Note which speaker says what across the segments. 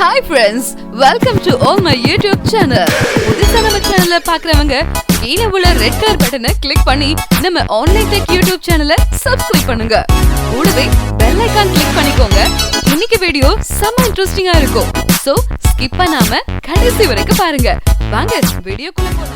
Speaker 1: Hi friends, welcome to all my YouTube channel. புதுசா நம்ம சேனலை பார்க்கறவங்க கீழ உள்ள ரெட் கலர் பட்டனை கிளிக் பண்ணி நம்ம ஆன்லைன் டெக் YouTube சேனலை சப்ஸ்கிரைப் பண்ணுங்க. கூடவே பெல் ஐகான் கிளிக் பண்ணிக்கோங்க. இன்னைக்கு வீடியோ செம்ம இன்ட்ரஸ்டிங்கா இருக்கும். சோ ஸ்கிப் பண்ணாம கடைசி வரைக்கும் பாருங்க. வாங்க வீடியோக்குள்ள போலாம்.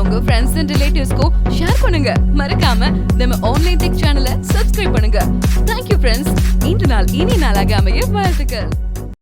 Speaker 1: உங்க ஃப்ரெண்ட்ஸ் அண்ட் ரிலேட்டிவ்ஸ்க்கு ஷேர் பண்ணுங்க. மறக்காம நம்ம ஆன்லைன் டெக் சேனலை சப்ஸ்கிரைப் பண்ணுங்க. Thank you friends. இந்த நாள் இனி நாளாக அமைய வாழ்த்துக்கள்.